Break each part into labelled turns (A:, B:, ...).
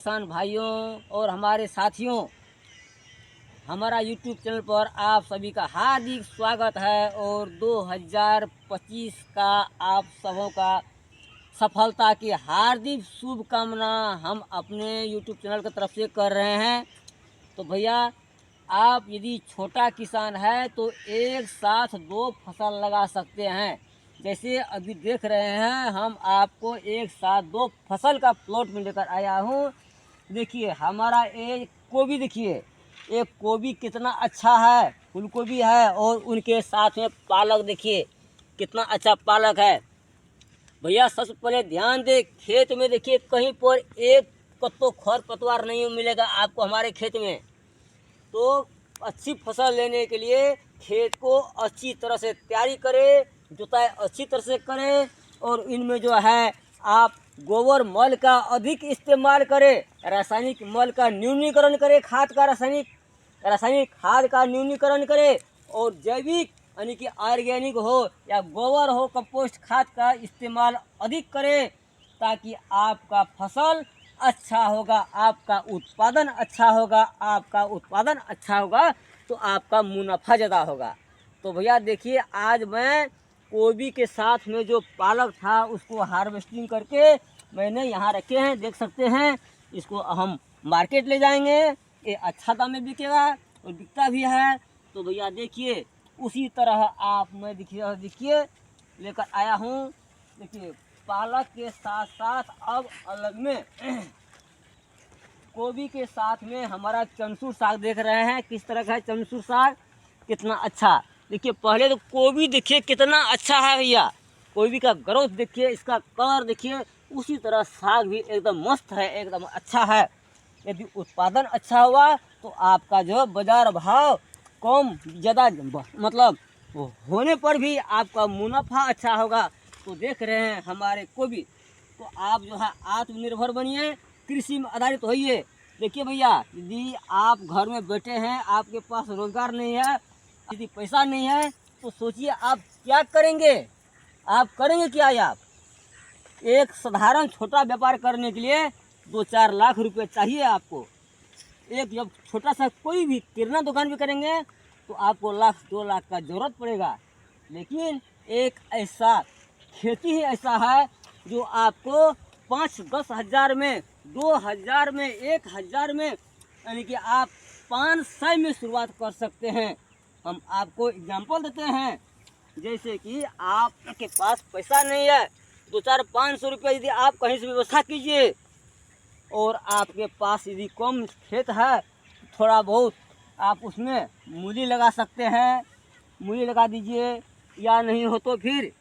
A: किसान भाइयों और हमारे साथियों, हमारा YouTube चैनल पर आप सभी का हार्दिक स्वागत है। और 2025 का आप सबों का सफलता की हार्दिक शुभकामना हम अपने YouTube चैनल की तरफ से कर रहे हैं। तो भैया, आप यदि छोटा किसान है तो एक साथ 2 फसल लगा सकते हैं। जैसे अभी देख रहे हैं, हम आपको एक साथ 2 फसल का प्लॉट में लेकर आया हूँ। देखिए हमारा एक गोभी, देखिए एक गोभी कितना अच्छा है, फूल गोभी है। और उनके साथ में पालक, देखिए कितना अच्छा पालक है। भैया सबसे पहले ध्यान दे, खेत में देखिए कहीं पर एक कत्तो खर पतवार नहीं मिलेगा आपको हमारे खेत में। तो अच्छी फसल लेने के लिए खेत को अच्छी तरह से तैयारी करें, जुताई अच्छी तरह से करें। और इनमें जो है आप गोबर मल का अधिक इस्तेमाल करें, रासायनिक मल का न्यूनीकरण करें, रासायनिक खाद का न्यूनीकरण करें। और जैविक यानी कि ऑर्गेनिक हो या गोबर हो, कंपोस्ट खाद का इस्तेमाल अधिक करें, ताकि आपका फसल अच्छा होगा, आपका उत्पादन अच्छा होगा तो आपका मुनाफा ज़्यादा होगा। तो भैया देखिए, आज मैं गोभी के साथ में जो पालक था उसको हार्वेस्टिंग करके मैंने यहाँ रखे हैं, देख सकते हैं। इसको हम मार्केट ले जाएंगे, ये अच्छा दाम में बिकेगा और बिकता भी है। तो भैया देखिए, उसी तरह मैं देखिए लेकर आया हूँ। देखिए पालक के साथ साथ अब अलग में गोभी के साथ में हमारा चमसूर साग देख रहे हैं, किस तरह का है चमसूर साग, कितना अच्छा। देखिए पहले तो गोभी देखिए कितना अच्छा है भैया, गोभी का ग्रोथ देखिए, इसका कलर देखिए। उसी तरह साग भी एकदम मस्त है, एकदम अच्छा है। यदि उत्पादन अच्छा हुआ तो आपका जो बाजार भाव कम ज़्यादा मतलब होने पर भी आपका मुनाफा अच्छा होगा। तो देख रहे हैं हमारे गोभी, तो आप जो है आत्मनिर्भर बनिए, कृषि में आधारित होइए। देखिए भैया, यदि आप घर में बैठे हैं, आपके पास रोजगार नहीं है, यदि पैसा नहीं है, तो सोचिए आप क्या करेंगे। आप करेंगे क्या? आप एक साधारण छोटा व्यापार करने के लिए 2-4 लाख रुपए चाहिए आपको। एक जब छोटा सा कोई भी किराना दुकान भी करेंगे तो आपको 1-2 लाख का ज़रूरत पड़ेगा। लेकिन एक ऐसा खेती ही ऐसा है जो आपको 5-10 हज़ार में, 2,000 में, 1,000 में, यानी कि आप 500 में शुरुआत कर सकते हैं। हम आपको एग्जाम्पल देते हैं, जैसे कि आपके पास पैसा नहीं है, 2-4-500 रुपये यदि आप कहीं से व्यवस्था कीजिए, और आपके पास यदि कम खेत है, थोड़ा बहुत आप उसमें मूली लगा सकते हैं, मूली लगा दीजिए। या नहीं हो तो फिर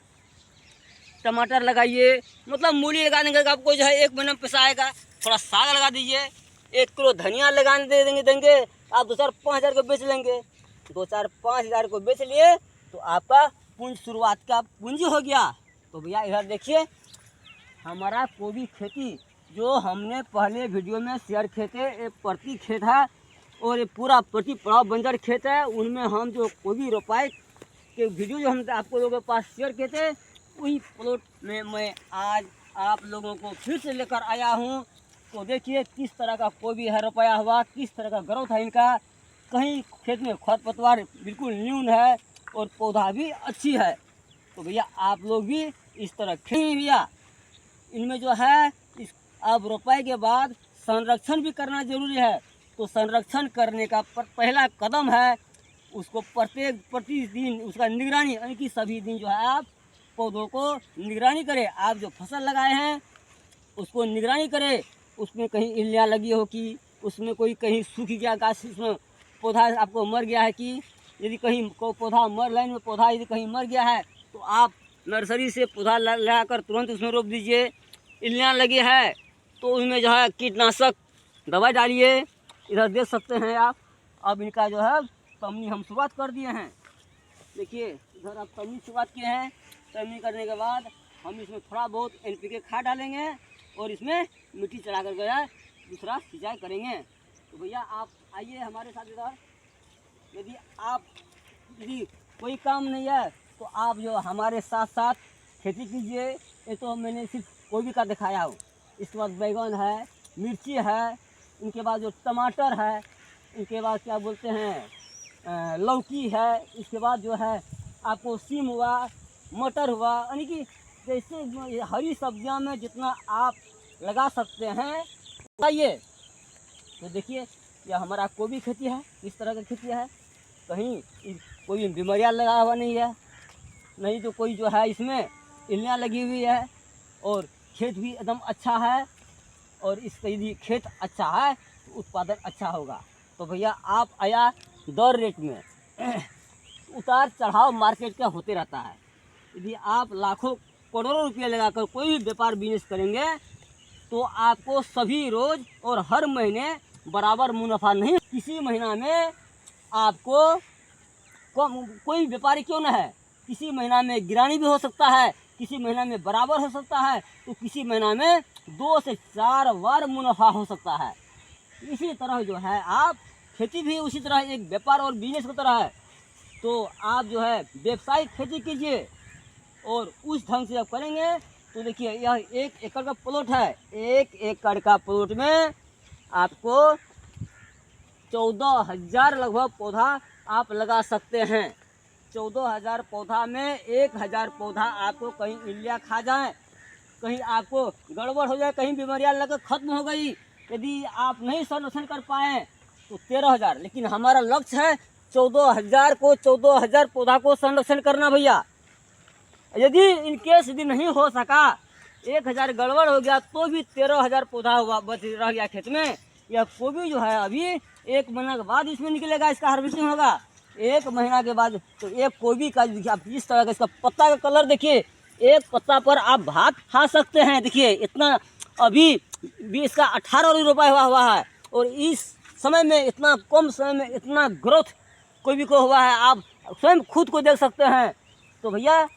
A: टमाटर लगाइए। मतलब मूली लगाने का आपको जो है 1 महीने में पैसा आएगा। थोड़ा साग लगा दीजिए, 1 किलो धनिया लगाने देंगे आप 2-4-5 हज़ार को बेच लेंगे। 2-4-5 हज़ार को बेच लिए तो आपका शुरुआत का पूंजी हो गया। तो भैया इधर देखिए हमारा गोभी खेती जो हमने पहले वीडियो में शेयर किए थे, ये प्रति खेत है और ये पूरा प्रति पड़ाव बंजर खेत है। उनमें हम जो गोभी रोपाई के वीडियो जो हम आपको लोगों के पास शेयर किए थे, वही प्लॉट में मैं आज आप लोगों को फिर से लेकर आया हूँ। तो देखिए किस तरह का गोभी है रोपाया हुआ, किस तरह का ग्रोथ है इनका। कहीं खेत में खरपतवार बिल्कुल न्यून है और पौधा भी अच्छी है। तो भैया आप लोग भी इस तरह खेलिए भैया। इनमें जो है इस अब रोपाई के बाद संरक्षण भी करना जरूरी है। तो संरक्षण करने का पहला कदम है उसको प्रतिदिन उसका निगरानी, यानी कि सभी दिन जो है आप पौधों को निगरानी करें। आप जो फसल लगाए हैं उसको निगरानी करें, उसमें कहीं इल्लियाँ लगी हो कि उसमें कोई कहीं सूख गया गाछ, उसमें पौधा आपको मर गया है कि यदि कहीं को पौधा लाइन में पौधा यदि कहीं मर गया है तो आप नर्सरी से पौधा ला कर तुरंत उसमें रोप दीजिए। इल्लियाँ लगी है तो उसमें जो है कीटनाशक दवाई डालिए। इधर देख सकते हैं आप, अब इनका जो है तमनी हम शुरुआत कर दिए हैं। देखिए इधर आप तमनी शुरुआत किए हैं। तमनी करने के बाद हम इसमें थोड़ा बहुत NPK खाद डालेंगे और इसमें मिट्टी चढ़ा कर गया दूसरा सिंचाई करेंगे। तो भैया आप आइए हमारे साथ इधर। यदि कोई काम नहीं है तो आप जो हमारे साथ साथ खेती कीजिए। ये तो मैंने सिर्फ गोभी का दिखाया हूँ, इसके बाद बैगन है, मिर्ची है, इनके बाद जो टमाटर है, इनके बाद क्या बोलते हैं लौकी है, इसके बाद जो है आपको सीम हुआ, मटर हुआ, यानी कि जैसे हरी सब्जियां में जितना आप लगा सकते हैं लगाइए। तो देखिए यह हमारा गोभी खेती है, इस तरह की खेती है। कहीं कोई बीमारियां लगा हुआ नहीं है, नहीं तो कोई जो है इसमें इल्लियाँ लगी हुई है। और खेत भी एकदम अच्छा है, और इसका यदि खेत अच्छा है तो उत्पादन अच्छा होगा। तो भैया आप आया दर रेट में उतार चढ़ाव मार्केट का होते रहता है। यदि आप लाखों करोड़ों रुपये लगाकर कोई भी व्यापार बिजनेस करेंगे तो आपको सभी रोज़ और हर महीने बराबर मुनाफा नहीं, किसी महीना में आपको कोई व्यापारी क्यों ना है, किसी महीना में गिरानी भी हो सकता है, किसी महीना में बराबर हो सकता है, तो किसी महीना में 2 से 4 बार मुनाफा हो सकता है। इसी तरह जो है आप खेती भी उसी तरह एक व्यापार और बिजनेस की तरह है। तो आप जो है व्यावसायिक खेती कीजिए, और उस ढंग से आप करेंगे तो देखिए यह 1 एकड़ का प्लॉट है। 1 एकड़ का प्लॉट में आपको 14,000 लगभग पौधा आप लगा सकते हैं। 14,000 पौधा में 1,000 पौधा आपको कहीं इल्लियाँ खा जाए, कहीं आपको गड़बड़ हो जाए, कहीं बीमारियाँ लगकर ख़त्म हो गई, यदि आप नहीं संरक्षण कर पाएँ तो 13,000। लेकिन हमारा लक्ष्य है 14,000 पौधा को संरक्षण करना भैया। यदि इनकेस यदि नहीं हो सका, 1,000 गड़बड़ हो गया, तो भी 13,000 पौधा हुआ बच रह गया खेत में। यह गोभी जो है अभी 1 महीना के बाद इसमें निकलेगा, इसका हार्वेस्टिंग होगा 1 महीना के बाद। तो एक गोभी का देखिए आप इस तरह का इसका पत्ता का कलर देखिए, एक पत्ता पर आप भात खा सकते हैं। देखिए इतना अभी भी इसका 18 रुपये हुआ है, और इस समय में इतना कम समय में इतना ग्रोथ गोभी को हुआ है, आप स्वयं खुद को देख सकते हैं। तो भैया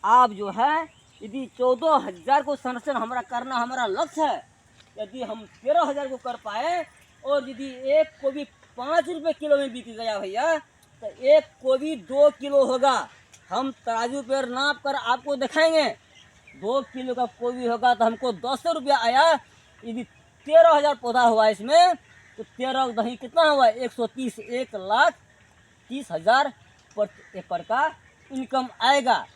A: आप जो है यदि 14,000 को संरक्षण हमारा करना हमारा लक्ष्य है, यदि हम 13,000 को कर पाए, और यदि एक गोभी 5 रुपये किलो में बिक गया भैया, तो एक गोभी 2 किलो होगा। हम तराजू पर नाप कर आपको दिखाएंगे 2 किलो का गोभी होगा तो हमको 10 रुपया आया। यदि 13,000 पौधा हुआ इसमें तो 13 दही कितना हुआ, 130, 1,30,000 पर एकड़ का इनकम आएगा।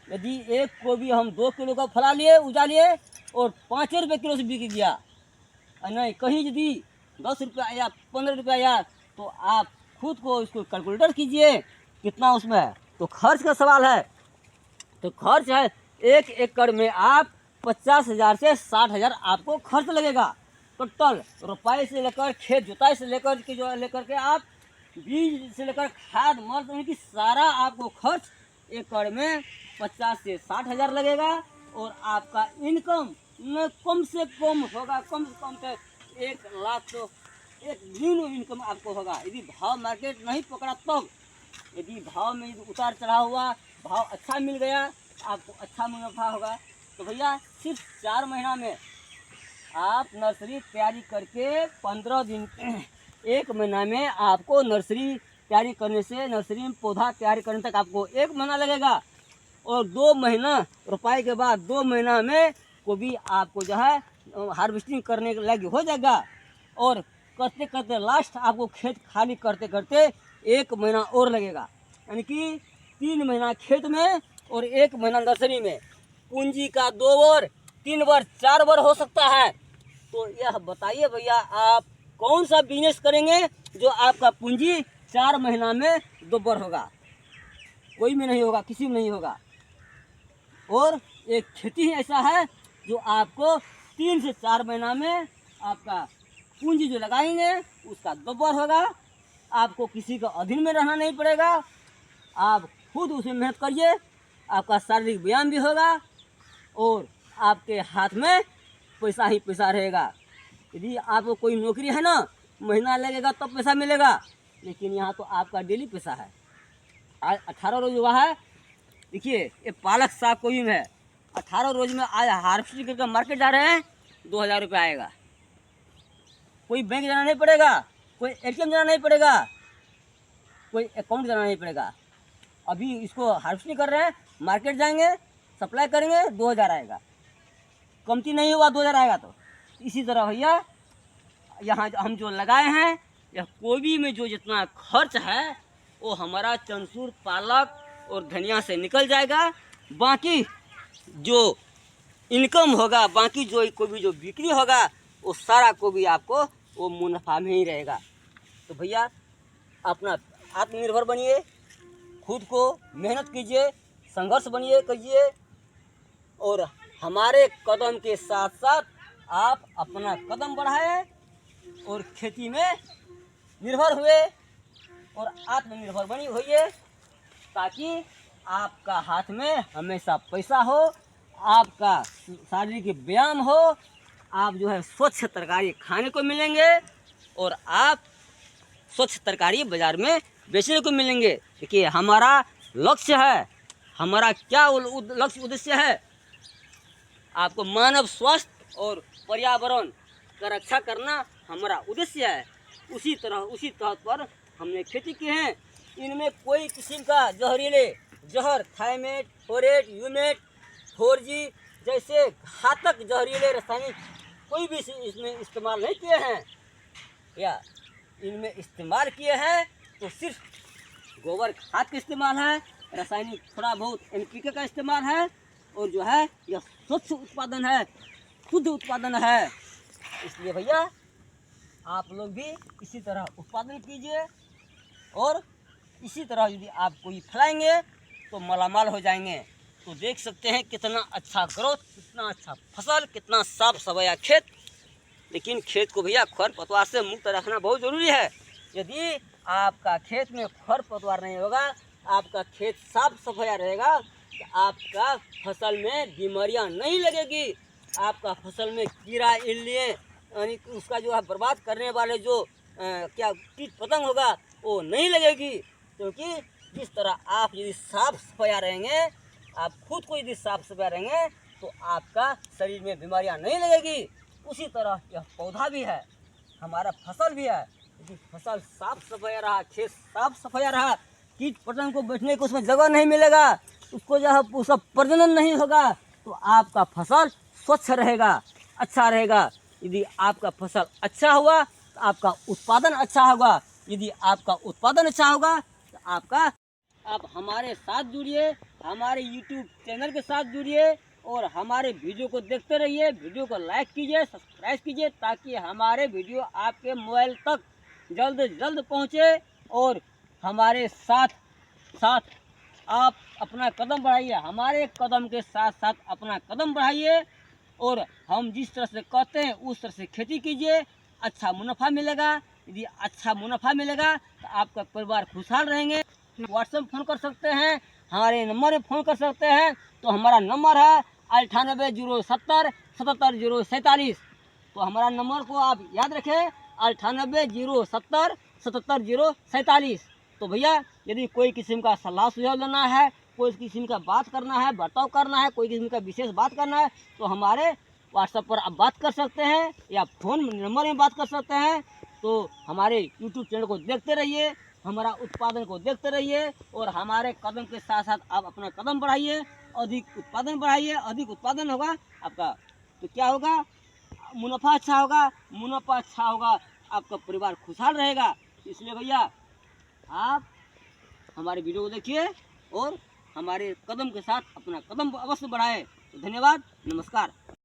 A: यदि एक गोभी हम 2 किलो का फला लिए उजा लिए और 5 रुपये किलो से बिक गया, नहीं कहीं यदि 10 रुपया आया, 15 रुपया आया, तो आप खुद को इसको कैलकुलेटर कीजिए कितना उसमें है। तो खर्च का सवाल है, तो खर्च है 1 एकड़ में आप 50,000 से 60,000 आपको खर्च लगेगा टोटल, रुपये से लेकर खेत जुताई से लेकर के जो लेकर के आप बीज से लेकर खाद मल की सारा आपको खर्च एकड़ में 50 से 60,000 लगेगा। और आपका इनकम न कम से कम होगा, कम से कम तो 1 लाख तो एक न्यून इनकम आपको होगा। यदि भाव मार्केट नहीं पकड़ा तब, यदि भाव में उतार चढ़ाव हुआ, भाव अच्छा मिल गया, आपको अच्छा मुनाफा होगा। तो भैया सिर्फ 4 महीना में आप नर्सरी तैयारी करके 15 दिन 1 महीना में आपको नर्सरी तैयारी करने से, नर्सरी में पौधा तैयारी करने तक आपको 1 महीना लगेगा। और 2 महीना रुपये के बाद 2 महीना में गोभी आपको जो है हार्वेस्टिंग करने के लायक हो जाएगा। और करते करते लास्ट आपको खेत खाली करते करते 1 महीना और लगेगा, यानी कि 3 महीना खेत में और 1 महीना नर्सरी में। पूंजी का 2 बार 3 बार 4 बार हो सकता है। तो यह बताइए भैया आप कौन सा बिजनेस करेंगे जो आपका पूंजी 4 महीना में 2 बार होगा? कोई में नहीं होगा, किसी में नहीं होगा। और एक खेती ही ऐसा है जो आपको 3 से 4 महीना में आपका पूंजी जो लगाएंगे उसका 2 बार होगा। आपको किसी का अधीन में रहना नहीं पड़ेगा, आप खुद उसमें मेहनत करिए, आपका शारीरिक व्यायाम भी होगा और आपके हाथ में पैसा ही पैसा रहेगा। यदि आपको कोई नौकरी है ना, महीना लगेगा तब पैसा मिलेगा, लेकिन यहाँ तो आपका डेली पैसा है। आज 18 रोज हुआ है, देखिए ये पालक साग कोई में है, 18 रोज में आज हार्वेस्टिंग करके मार्केट जा रहे हैं, 2,000 रुपये आएगा। कोई बैंक जाना नहीं पड़ेगा, कोई ATM जाना नहीं पड़ेगा, कोई अकाउंट जाना नहीं पड़ेगा। अभी इसको हार्वेस्टिंग कर रहे हैं, मार्केट जाएंगे, सप्लाई करेंगे, 2,000 आएगा। कमती नहीं हुआ 2,000 आएगा। तो इसी तरह भैया यहाँ हम जो लगाए हैं, यह गोभी में जो जितना खर्च है वो हमारा चनसूर, पालक और धनिया से निकल जाएगा। बाकी जो इनकम होगा, बाकी जो गोभी जो बिक्री होगा, वो सारा गोभी आपको वो मुनाफा में ही रहेगा। तो भैया अपना आत्मनिर्भर बनिए, खुद को मेहनत कीजिए, संघर्ष बनिए कीजिए, और हमारे कदम के साथ साथ आप अपना कदम बढ़ाएं और खेती में निर्भर हुए और आत्मनिर्भर बनी होइए, ताकि आपका हाथ में हमेशा पैसा हो, आपका शारीरिक व्यायाम हो, आप जो है स्वच्छ तरकारी खाने को मिलेंगे और आप स्वच्छ तरकारी बाज़ार में बेचने को मिलेंगे। देखिए हमारा लक्ष्य है, हमारा क्या लक्ष्य उद्देश्य है, आपको मानव स्वास्थ्य और पर्यावरण का रक्षा करना हमारा उद्देश्य है। उसी तौर पर हमने खेती की है। इनमें कोई किस्म का जहर थायमेट, फोरेट, यूमेट, 4G जैसे घातक जहरीले रासायनिक कोई भी इसमें इस्तेमाल नहीं किए हैं, या इनमें इस्तेमाल किए हैं तो सिर्फ गोबर खाद का इस्तेमाल है, रासायनिक थोड़ा बहुत NPK का इस्तेमाल है, और जो है यह स्वच्छ उत्पादन है, शुद्ध उत्पादन है। इसलिए भैया आप लोग भी इसी तरह उत्पादन कीजिए, और इसी तरह यदि आप कोई फैलाएंगे तो मालामाल हो जाएंगे। तो देख सकते हैं कितना अच्छा ग्रोथ, कितना अच्छा फसल, कितना साफ सफाया खेत। लेकिन खेत को भैया खरपतवार से मुक्त रखना बहुत ज़रूरी है। यदि आपका खेत में खरपतवार नहीं होगा, आपका खेत साफ सफाया रहेगा, तो आपका फसल में बीमारियां नहीं लगेगी, आपका फसल में कीड़ा इल्लियाँ यानी उसका जो है बर्बाद करने वाले जो क्या कीट पतंग होगा वो नहीं लगेगी। क्योंकि जिस तरह आप यदि साफ सफाया रहेंगे, आप खुद को यदि साफ सफाया रहेंगे, तो आपका शरीर में बीमारियां नहीं लगेगी। उसी तरह यह पौधा भी है, हमारा फसल भी है। यदि फसल साफ सफाया रहा, खेत साफ सफाया रहा, कीट पतंग को बैठने को उसमें जगह नहीं मिलेगा, उसको जो है उसका प्रजनन नहीं होगा, तो आपका फसल स्वच्छ रहेगा, अच्छा रहेगा। यदि आपका फसल अच्छा हुआ तो आपका उत्पादन अच्छा होगा, यदि आपका उत्पादन अच्छा होगा तो आपका आप हमारे साथ जुड़िए, हमारे YouTube चैनल के साथ जुड़िए, और हमारे वीडियो को देखते रहिए, वीडियो को लाइक कीजिए, सब्सक्राइब कीजिए, ताकि हमारे वीडियो आपके मोबाइल तक जल्द से जल्द पहुँचे, और हमारे साथ साथ आप अपना कदम बढ़ाइए, हमारे कदम के साथ साथ अपना कदम बढ़ाइए, और हम जिस तरह से कहते हैं उस तरह से खेती कीजिए, अच्छा मुनाफा मिलेगा। यदि अच्छा मुनाफा मिलेगा तो आपका परिवार खुशहाल रहेंगे। व्हाट्सएप फ़ोन कर सकते हैं, हमारे नंबर में फ़ोन कर सकते हैं। तो हमारा नंबर है 98 070 77 047। तो हमारा नंबर को आप याद रखें, 98 070 77 047। तो भैया यदि कोई किस्म का सलाह सुझाव लेना है, कोई किस्म का बात करना है, बर्ताव करना है, कोई किस्म का विशेष बात करना है, तो हमारे व्हाट्सएप पर आप बात कर सकते हैं, या फ़ोन नंबर में बात कर सकते हैं। तो हमारे यूट्यूब चैनल को देखते रहिए, हमारा उत्पादन को देखते रहिए, और हमारे कदम के साथ साथ आप अपना कदम बढ़ाइए, अधिक उत्पादन बढ़ाइए। अधिक उत्पादन होगा आपका तो क्या होगा, मुनाफा अच्छा होगा, मुनाफा अच्छा होगा, आपका परिवार खुशहाल रहेगा। इसलिए भैया आप हमारे वीडियो को देखिए और हमारे कदम के साथ अपना कदम अवश्य बढ़ाएं। तो धन्यवाद, नमस्कार।